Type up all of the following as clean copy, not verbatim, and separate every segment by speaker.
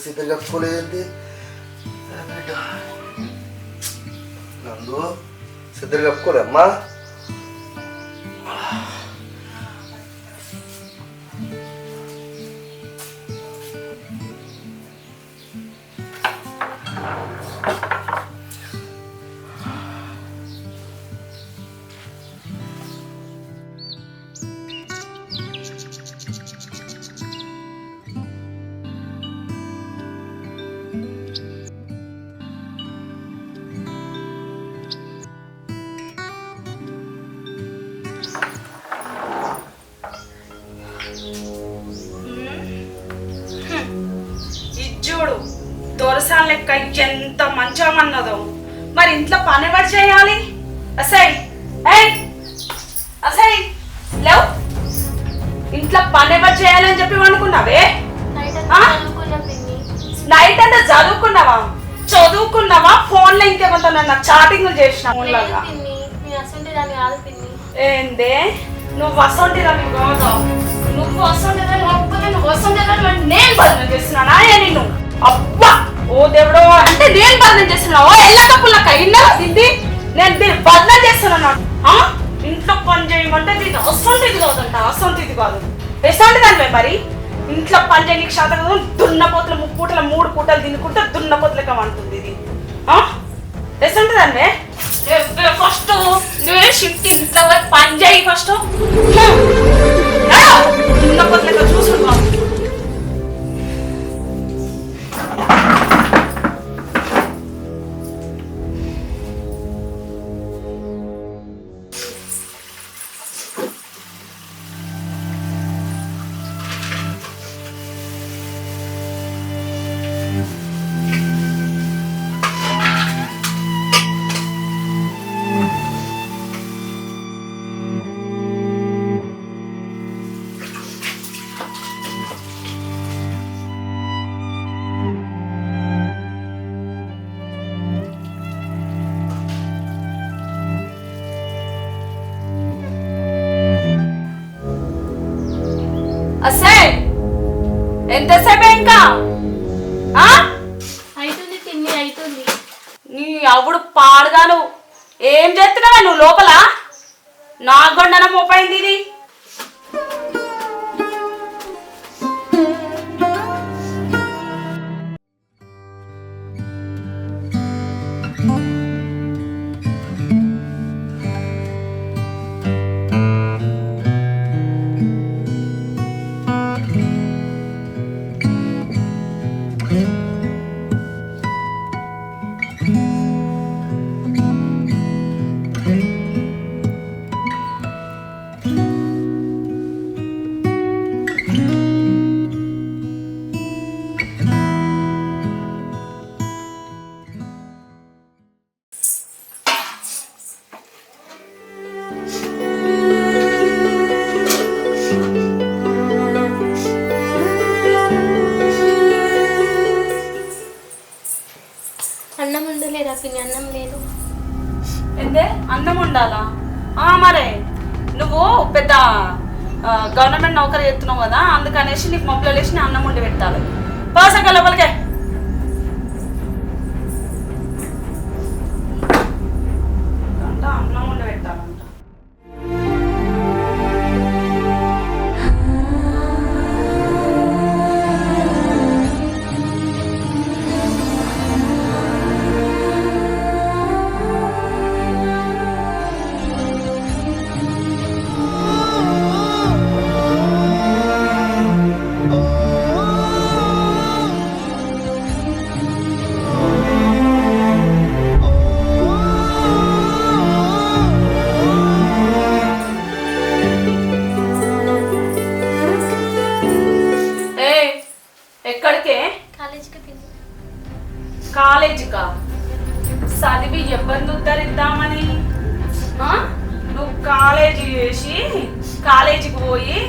Speaker 1: సీతలు కప్పుకోలేదండి నందు సిద్ధలు కప్పుకోలే అమ్మా
Speaker 2: ఇజ్జుడు దొరసాన్ లెక్క ఎంత మంచమన్నదో మరి ఇంట్లో పని ఎవరు చేయాలి అసై అసై లేవు ఇంట్లో పని ఎవరు చేయాలని చెప్పి అనుకున్నావే నైట్ అంతా చదువుకున్నావా ఫోన్లో ఇంకేమంతా నాకు చాటింగ్ చేసిన ఏందే నువ్వు వసంటిదాన్ని కాదు నువ్వు వసంటిదాన్ని నేను బదనం చేస్తున్నానా నిన్ను అబ్బా ఓ దేవుడో అంటే నేను బదనం చేస్తున్నావు ఎల్లకప్పులక్క ఇన్నా తింది నేను దీన్ని బదనం చేస్తున్నాను ఇంట్లో పని చేయమంటే దీన్ని అసంటిది కాదంట అసంటిది కాదు ఎసంటిదానివే మరి ఇంట్లో పని చేయడానికి శాతం కదా దున్నపోతులు 3 పూటల 3 పూటలు తినుకుంటే దున్నపోతులక అంటుంది ఇది ఎసంటిదానివే ఫస్ట్ నువ్వే షిఫ్ట్ ఇంట్లో పని చేయి ఫస్ట్ దున్నపోతులక చూసుకుంటా ఎంతసేపు ఇంకా
Speaker 3: అవుతుంది తిన్ని అవుతుంది
Speaker 2: నీ అవుడు పాడుగాను ఏం చేస్తున్నావా నువ్వు లోపల నా గొండన మోపైంది ఇది
Speaker 3: అన్నం ఉండలేదా పిన్ని అన్నం లేదు
Speaker 2: ఏందే అన్నం ఉండాలా మరే నువ్వు పెద్ద గవర్నమెంట్ నౌకరీ చేస్తున్నావు కదా అందుకనేసి నీకు మొక్కలు వేసి అన్నం ఉండి పెట్టాలి పాసక లోపలికే అన్నం ఉండి పెట్టాలంట కాలేజీకా చదివి ఎవరిని ఉద్ధరిద్దామని నువ్వు కాలేజీ చేసి కాలేజీకి పోయి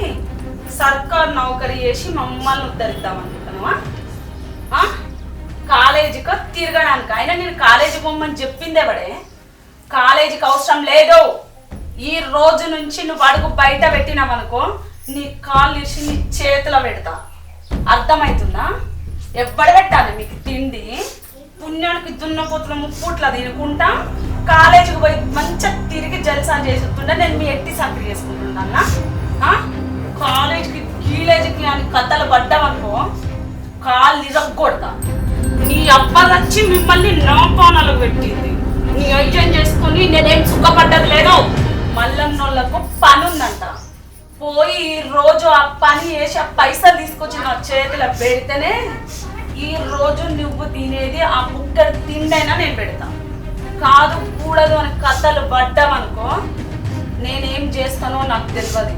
Speaker 2: సర్కారు నౌకరీ చేసి మమ్మల్ని ఉద్ధరిద్దామనుకుంటున్నావా కాలేజీకి తిరగడానికి అయినా నేను కాలేజీ పోమని చెప్పిందే బడే కాలేజీకి అవసరం లేదు ఈ రోజు నుంచి నువ్వు అడుగు బయట పెట్టినావనుకో నీ కాళ్ళు ఇసి నీ చేతిలో పెడతా అర్థమవుతుందా ఎవ్వడు పెట్టాలి మీకు తిండి? పుణ్యానికి దున్నపోతుల ముప్పుట్లా తినుకుంటా కాలేజీకి పోయి మంచిగా తిరిగి జల్సా చేస్తుంటే నేను మీ ఎట్టి సక్రియ చేసుకుంటున్నా. కాలేజీకి కీలేజీకి అని కథలు పడ్డామనుకో కాళ్ళు ఇరగొడతా. నీ అబ్బ వచ్చి మిమ్మల్ని నా పానాలకు పెట్టింది. నీ అయ్యం చేసుకుని నేనేం సుఖపడ్డది లేదు. మల్లన్నోళ్ళకు పని ఉందంట, పోయి ఈ రోజు ఆ పని చేసి ఆ పైసలు తీసుకొచ్చి నా చేతిలో పెడితేనే ఈ రోజు నువ్వు తినేది ఆ బుక్కడి తిండైనా నేను పెడతా. కాదు కూడదు అని కథలు పడ్డామనుకో నేనేం చేస్తానో నాకు తెలియదు.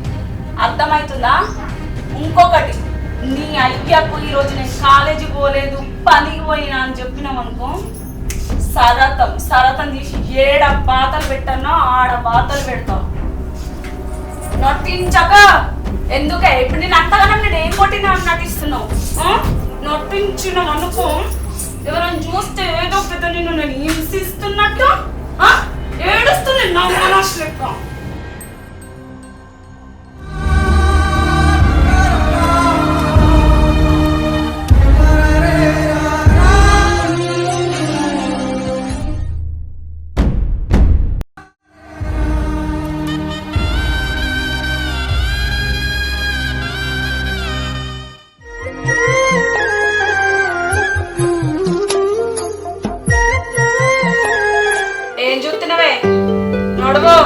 Speaker 2: అర్థమవుతుందా? ఇంకొకటి, నీ అయ్యకు ఈరోజు నేను కాలేజీ పోలేదు పనికి పోయినా అని చెప్పినామనుకో సరతం తీసి ఏడ బాతలు పెట్టానో ఆడ బాతలు పెడతావు. నటించక ఎందుకే ఇప్పుడు నేను అంతగానం నేను ఏం కొట్టినా నటిస్తున్నావు. నటించినావు అనుకో ఎవరైనా చూస్తే ఏదో పెద్ద నిన్ను నేను హింసిస్తున్నట్టు ఏడుస్తుంది నా మనసు లెక్క. ఏం చూస్తున్నావే? నడువో.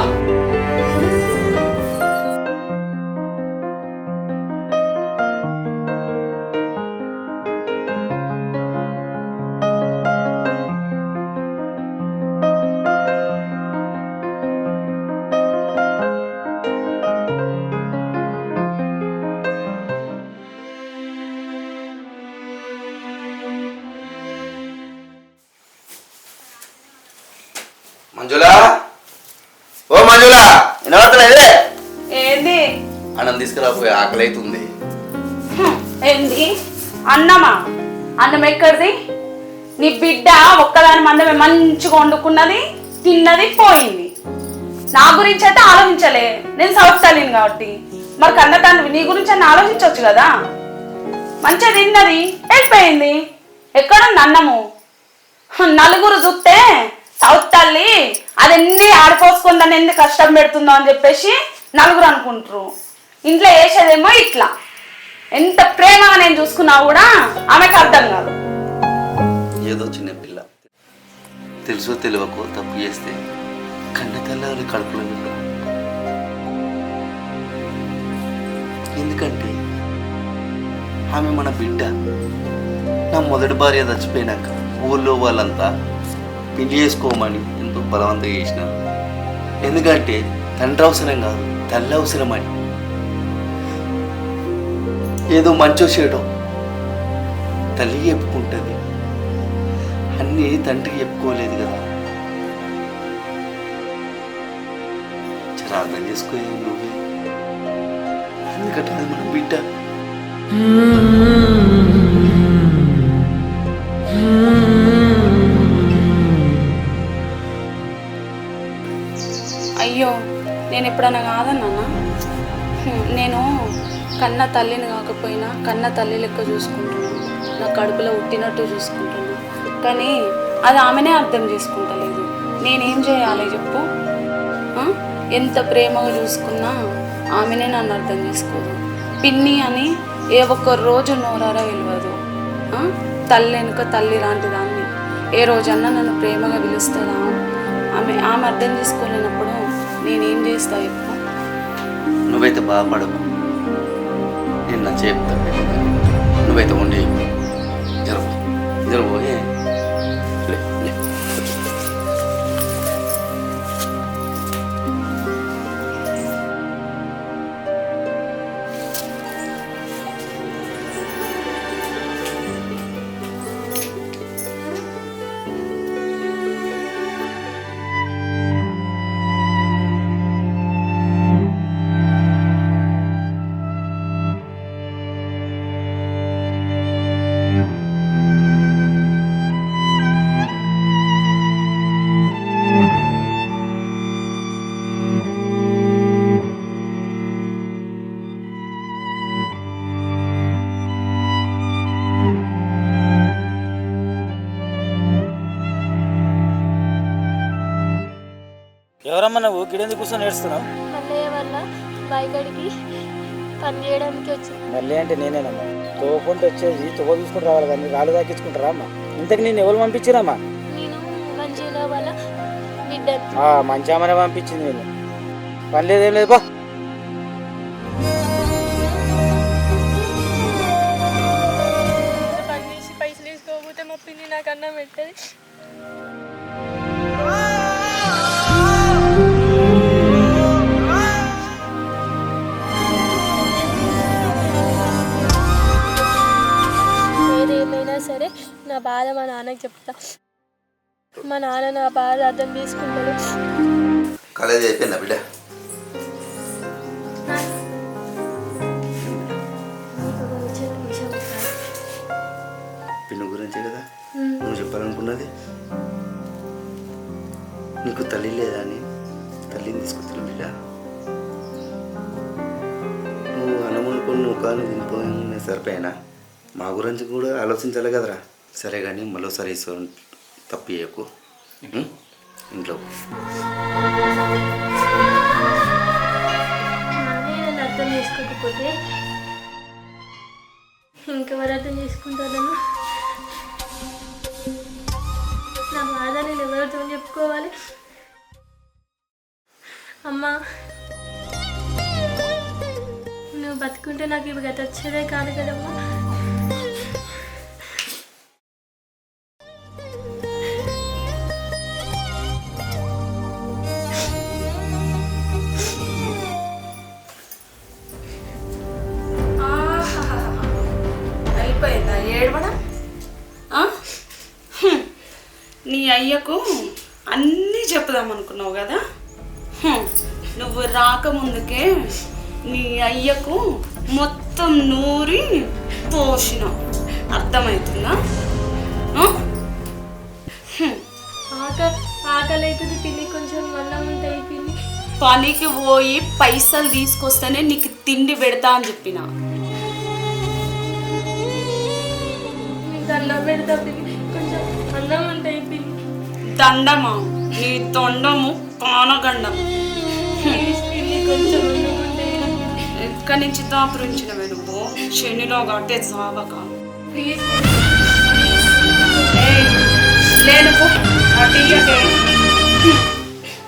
Speaker 1: మంజులా, ఓ మంజులా, వినబడతలేదే?
Speaker 2: ఏంది?
Speaker 1: అన్నం తీసుకురాపోయి ఆకలి అవుతుంది.
Speaker 2: ఏంది అన్నమా? అన్నం ఎక్కడిది? నీ బిడ్డ ఒక్కదాని మందమే మంచిగా వండుకున్నది, తిన్నది, పోయింది. నా గురించి అయితే ఆలోచించలే, నేను సౌతలేను కాబట్టి. మరి కన్న తండ్రి నీ గురించి అని ఆలోచించవచ్చు కదా. మంచిగా తిన్నది, వెళ్ళిపోయింది. ఎక్కడుంది అన్నము? నలుగురు చూస్తే సౌత్ తల్లి అది ఎన్ని ఆడిపోసుకుందని ఎందుకు కష్టం పెడుతుందో అని చెప్పేసి నలుగురు అనుకుంటారు. ఇంట్లో వేసేదేమో ఇట్లా. ఎంత ప్రేమగా నేను చూసుకున్నా కూడా ఆమెకు అర్థం కాదు.
Speaker 1: ఏదో చిన్న పిల్ల తెలుసో తెలియకో తప్పు చేస్తే కన్న తెల్లారి కడుపులో పెట్టు. ఎందుకంటే ఆమె మన బిడ్డ. నా మొదటి భార్య చచ్చిపోయినాక ఊళ్ళో వాళ్ళంతా పెళ్లి చేసుకోమని ఎంతో బలవంతంగా చేసినారు. ఎందుకంటే తండ్రి అవసరం కాదు, తల్లి అవసరమని. ఏదో మంచో చెడో తల్లి చెప్పుకుంటుంది, అన్నీ తండ్రికి చెప్పుకోలేదు కదా. చాలా అర్థం చేసుకో నువ్వే. ఎందుకంటే అది మన బిడ్డ.
Speaker 2: అయ్యో, నేను ఎప్పుడన్నా కాదన్నా? నేను కన్న తల్లిని కాకపోయినా కన్న తల్లి లెక్క చూసుకుంటున్నాను. నా కడుపులో ఉట్టినట్టు చూసుకుంటున్నాను. కానీ అది ఆమెనే అర్థం చేసుకుంటలేదు. నేనేం చేయాలి చెప్పు? ఎంత ప్రేమగా చూసుకున్నా ఆమెనే నన్ను అర్థం చేసుకోదు. పిన్ని అని ఏ ఒక్క రోజు నోరారా విలువదు. తల్లి వెనుక తల్లి లాంటి దాన్ని ఏ రోజన్నా నన్ను ప్రేమగా పిలుస్తుందా? ఆమె అర్థం చేసుకోలేనప్పుడు నేనేం చేస్తా చెప్పు?
Speaker 1: నువ్వైతే బాధపడవు, నేను నా చెప్తా. నువ్వైతే ఉండే జరబోయే.
Speaker 4: ఎవరమ్మా నువ్వు గిడెందుకు కూర్చొని నేర్చుతున్నావు?
Speaker 3: మల్లయ్య వల్ల బాయిగడికి పని చేయడానికి వచ్చింది.
Speaker 4: మళ్ళీ అంటే నేనేనమ్మా. తోకుంటూ వచ్చేది తువ్వ తీసుకుని రావాలి కానీ రాళ్ళు దాకించుకుంటారా అమ్మా? ఇంతకు నేను ఎవరు పంపించిరమ్మా?
Speaker 3: నేను మంచిగా వాళ్ళ బిడ్డని.
Speaker 4: మంచి అమ్మనే పంపించింది నేను. పని లేదేం లేదు బా.
Speaker 3: పని చేసి పైసలు వేసుకోకపోతే మా పిన్ని నాకు అన్నం పెట్టది. ఏదేమైనా సరే నా బాధ మా నాన్నకి చెప్తా. మా నాన్న నా బాధ అర్థం తీసుకుంటాడు.
Speaker 1: కాలేజ్ అయిపోయిందా బిడ్డ? పిన్ను గురించే కదా నువ్వు చెప్పాలనుకున్నది. నీకు తల్లి లేదా అని తల్లిని తీసుకొచ్చిన బిడ్డ. నువ్వు అన్నం వండుకొని నువ్వు కానీ తినిపోయిన సరిపోయినా మా గురించి కూడా ఆలోచించాలి కదరా. సరే కానీ మరోసారి తప్పు చేయకు ఇంట్లో.
Speaker 3: నన్ను అర్థం చేసుకోకపోతే ఇంకెవరు అర్థం చేసుకుంటాను? నా బాధ నేను ఎవరితో చెప్పుకోవాలి? అమ్మా, నువ్వు బతుకుంటే నాకు ఇవి గత వచ్చేదే కాదు కదమ్మా.
Speaker 2: అయిపోయిందా ఏడవడం? నీ అయ్యకు అన్నీ చెప్పుదాం అనుకున్నావు కదా. నువ్వు రాకముందుకే నీ అయ్యకు మొత్తం నూరి పోసిన. అర్థమవుతుందా?
Speaker 3: ఆకలి అవుతుంది పిన్ని, కొంచెం అన్నం ఉంటాయి పిన్ని.
Speaker 2: పనికి పోయి పైసలు తీసుకొస్తేనే నీకు తిండి పెడతా అని చెప్పిన.
Speaker 3: దండం పెడతా పిన్ని, కొంచెం అన్నం ఉంటాయి పిన్ని.
Speaker 2: దండమా? నీ తొండము పానగండం.
Speaker 3: పిన్ని కొంచెం అన్నం ఉంటాయి.
Speaker 2: ఎక్కడి నుంచి దాపురించినవే నువ్వు? శనిలో కట్టే జావక.
Speaker 3: ప్లీజ్
Speaker 2: నేను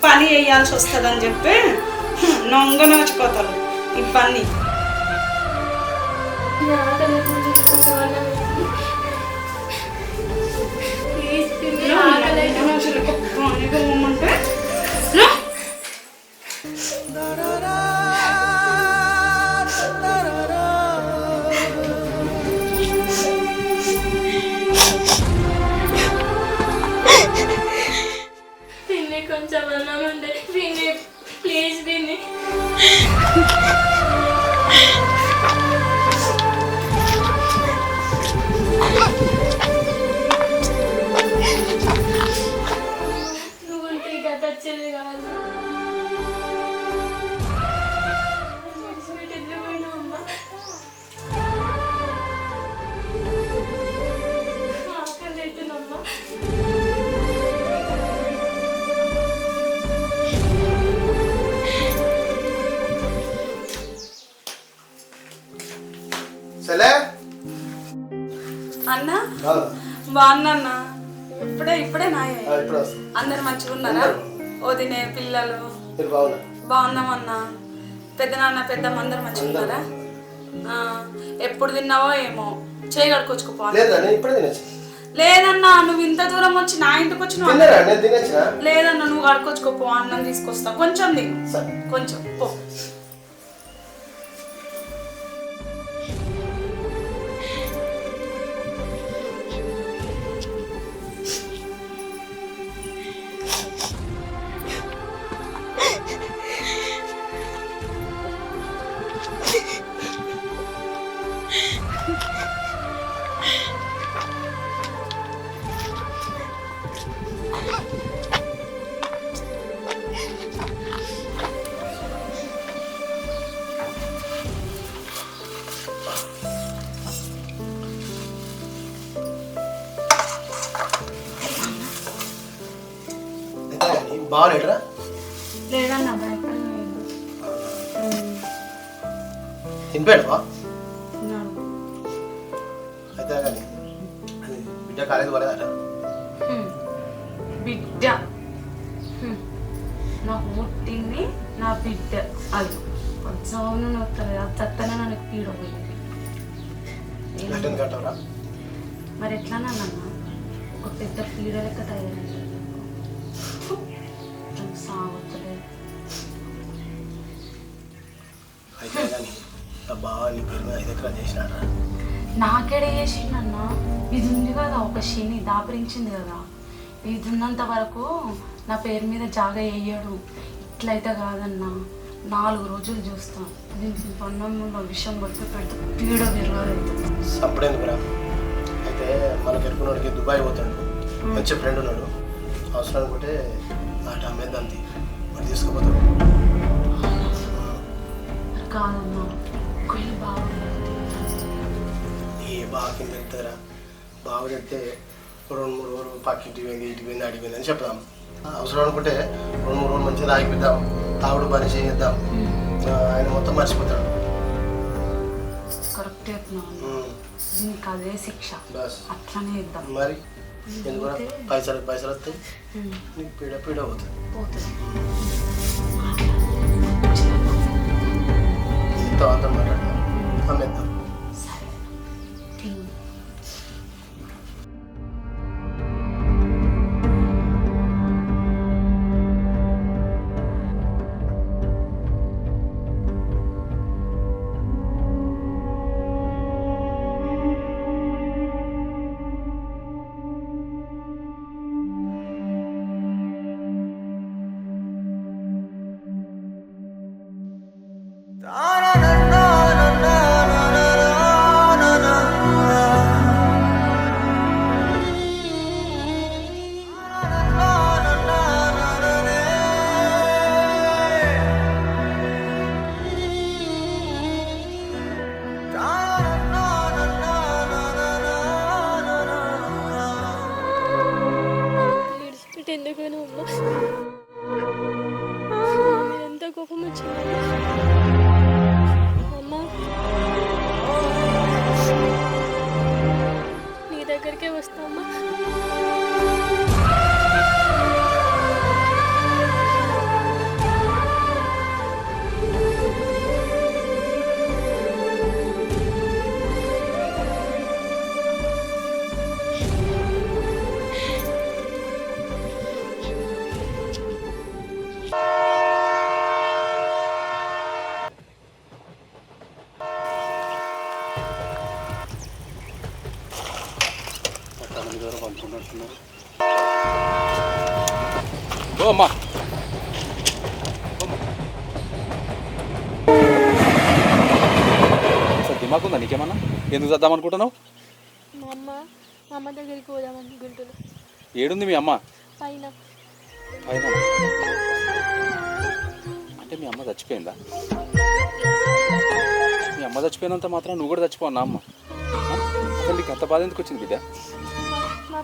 Speaker 2: పని వేయాల్సి వస్తుందని చెప్పి నొంగ నోచుకోతాను ఈ పని.
Speaker 3: ఆకలి కొంచెం అన్నం ప్లీజ్ పిన్ని, ఆకలి
Speaker 2: అంటే
Speaker 3: పిన్ని కొంచెం అన్నం ఉండే పిన్ని, ప్లీజ్ పిన్ని. నువ్వు ఉంటే గత వచ్చేది కాదు. ఎట్లా పోయినావు అమ్మా? ఆకలి అవుతుందమ్మా.
Speaker 2: అన్నా బాగున్నా? ఇప్పుడే నాయ అందరు మంచిగా ఉన్నారా? వదినే పిల్లలు బాగున్నామన్నా. పెద్దనాన్న పెద్దమ్మ అందరు మంచిగా ఉన్నారా? ఎప్పుడు తిన్నావో ఏమో, చేయి కడుకొచ్చుకోపోవాలి. లేదన్నా, నువ్వు ఇంత దూరం వచ్చి నా ఇంటికి వచ్చినావు. లేదన్నా, నువ్వు కడుకొచ్చుకోపో, అన్నం తీసుకొస్తా. కొంచెం తిను, కొంచెం పో.
Speaker 5: బాగులేటరా?
Speaker 2: లేదన్న బయట
Speaker 5: తినిపోయాడువా
Speaker 2: తిన్నాడు.
Speaker 5: అయితే కానీ అది బిడ్డ కాలేదు పడదట
Speaker 2: బిడ్డ నాకు పుట్టింది నా బిడ్డ అది కొంచెం వస్తుంది అది చత్తనే నాకు పీడపోయింది.
Speaker 5: గట్టని కట్టవరా
Speaker 2: మరి ఎట్లా నాన్న ఒక పెద్ద పీడ లెక్క తయారైంది సాగుతలేదు.
Speaker 5: అయితే కానీ నా బావ నీ పేరు మీద 5 ఎకరాలు చేసినారా
Speaker 2: నాకేడే చేసిండన్న ఇది ఉంది కదా ఒక శని దాపరించింది కదా ఇది ఉన్నంత వరకు నా పేరు మీద జాగా వేయడు. ఇట్లయితే కాదన్నా 4 రోజులు చూస్తాం దీనికి పన్నంలో విషయం కొట్టి పెడితే పీడ విరగలేదు.
Speaker 5: అప్పుడేందుకురా అయితే మనకి ఎరుకున్నోడికి దుబాయ్ పోతాడు మంచి ఫ్రెండ్ ఉన్నాడు అవసరం అనుకుంటే అటు అమ్మేద్దాంతి మరి తీసుకుపోతాడు.
Speaker 2: కాదన్నా కొయ్యి బాగుంది.
Speaker 5: ఏ బాగా కింద ఎత్తారా బాగా చెప్తే 2-3 రోజులు పక్కింటికి పోయింది ఇటు పోయింది అడిగి పోయింది అని చెప్దాం. అవసరం అనుకుంటే 2-3 రోజులు మంచిగా తాగిపిద్దాం తాగుడు పని చేద్దాం ఆయన మొత్తం మర్చిపోతాడు.
Speaker 2: కరెక్ట్ చెప్తున్నాను దీనికి అదే శిక్ష
Speaker 5: బస్
Speaker 2: అట్లనే ఇద్దాం.
Speaker 5: మరి ఎందుకు పైసలు వస్తాయి నీకు పీడ పీడ అవుతుంది
Speaker 2: పోతుంది.
Speaker 5: తర్వాత మాట్లాడదాం అమ్మేద్దాం.
Speaker 2: సరే తిను.
Speaker 3: విడిచిపెట్టి ఎందుకైనా అమ్మ ఎంత కోపం వచ్చింది అమ్మ. నీ దగ్గరికే వస్తా అమ్మా.
Speaker 6: అమ్మా దిమాకు ఉందా నీకేమన్నా? ఎందుకు చద్దాం అనుకుంటున్నావు?
Speaker 3: మా అమ్మ దగ్గరికి పోదామని గుంటూరు.
Speaker 6: ఏడుంది మీ అమ్మ?
Speaker 3: పైన.
Speaker 6: పైన అంటే మీ అమ్మ చచ్చిపోయిందా? మీ అమ్మ చచ్చిపోయినంత మాత్రం నువ్వు కూడా చచ్చిపోన్నా అమ్మ? అసలు నీకు అంత బాధ ఎందుకు వచ్చింది బిడ్డ?
Speaker 3: మా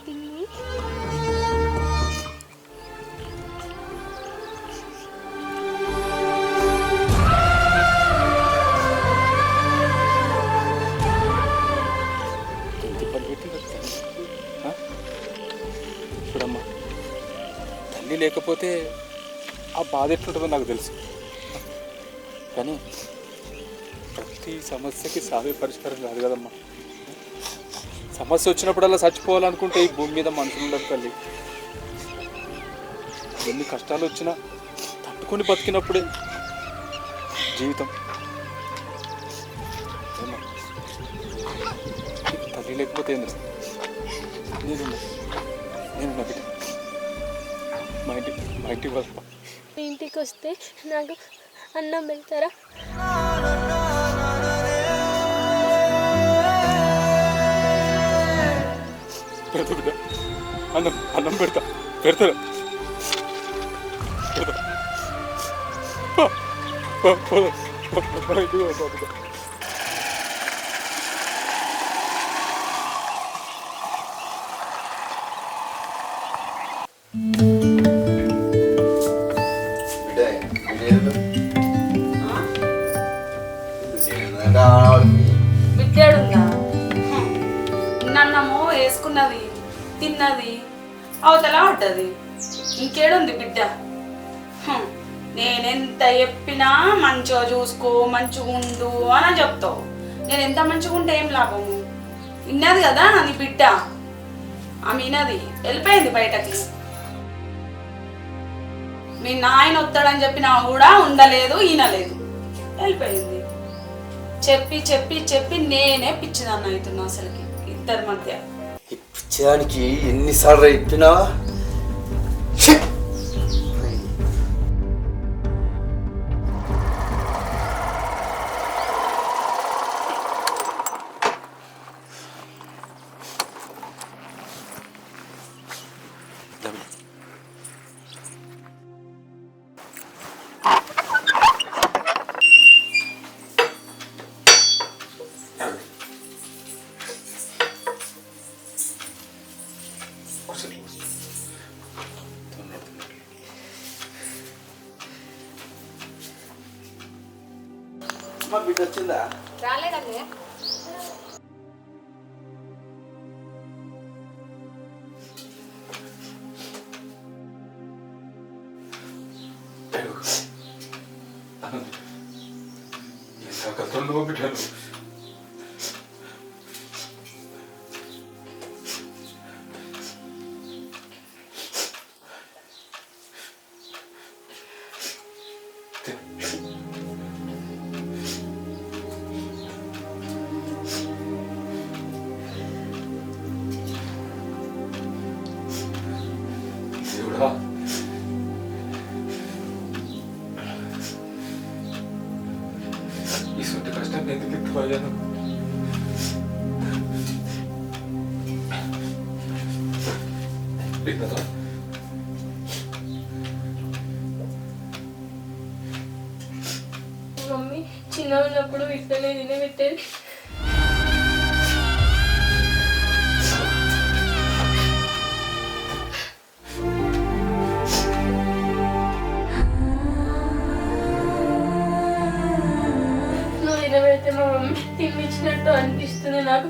Speaker 3: పిన్ని
Speaker 6: చూడమ్మా తల్లి లేకపోతే ఆ బాధ ఎట్లుంటుందో నాకు తెలుసు. కానీ ప్రతి సమస్యకి సావే పరిష్కారం కాదు కదమ్మా. సమస్య వచ్చినప్పుడల్లా చచ్చిపోవాలనుకుంటే ఈ భూమి మీద మనుషులు ఉండరు తల్లి. ఎన్ని కష్టాలు వచ్చినా తట్టుకొని బతికినప్పుడే జీవితం. తల్లి లేకపోతే ఏంది? నేను బిడ్డ మా ఇంటికి వస్తా.
Speaker 3: మీ ఇంటికి వస్తే నాకు అన్నం పెడతారా?
Speaker 6: పెడతా బిడ్డ, అన్నం పెడతారా? బిడ్డ
Speaker 2: ఉన్నది తిన్నది అవతల పడ్డది. ఇంకేడుంది బిడ్డ? నేనెంత చెప్పినా మంచిగా చూసుకో, మంచిగా ఉండు అని చెప్తావు. నేను ఎంత మంచిగా ఉంటే ఏం లాభము? విన్నది కదా నీ బిడ్డ, ఆమె వినది, వెళ్ళిపోయింది బయటకి. మీ నాయన వస్తాడని చెప్పినా కూడా ఉండలేదు, ఈనలేదు, వెళ్ళిపోయింది. చెప్పి చెప్పి చెప్పి నేనే పిచ్చిదాన్ని అవుతున్నా అసలుకి ఇద్దరి మధ్య.
Speaker 1: ఈ పిచ్చడానికి ఎన్నిసార్లు చెప్పినా మా బిడ్డ వచ్చిందా?
Speaker 2: రాలేదండి.
Speaker 6: బిడ్డను దేవుడా, ఇటువంటి కష్టం ఎందుకు ఎత్తుపోయాను?
Speaker 3: మమ్మీ చిన్న ఉన్నప్పుడు ఇట్లనే తినబెట్టేది. నువ్వు తినబెడితే మా మమ్మీ తినిపించినట్టు అనిపిస్తుంది నాకు.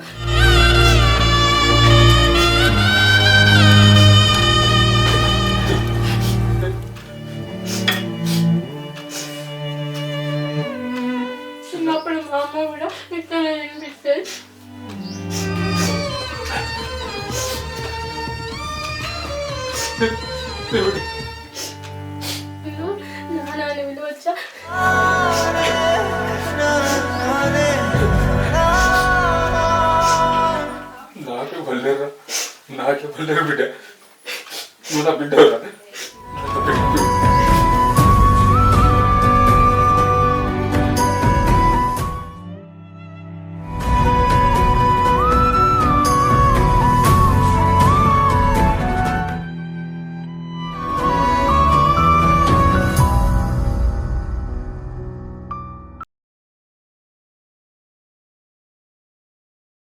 Speaker 3: చిన్నప్పుడు మా అమ్మ కూడా ఇట్లనే తినిపిస్తుంది. నాన్న విలువచ్చా?
Speaker 6: నాకే పడలేరు బిడ్డ, నువ్వు నా బిడ్డ.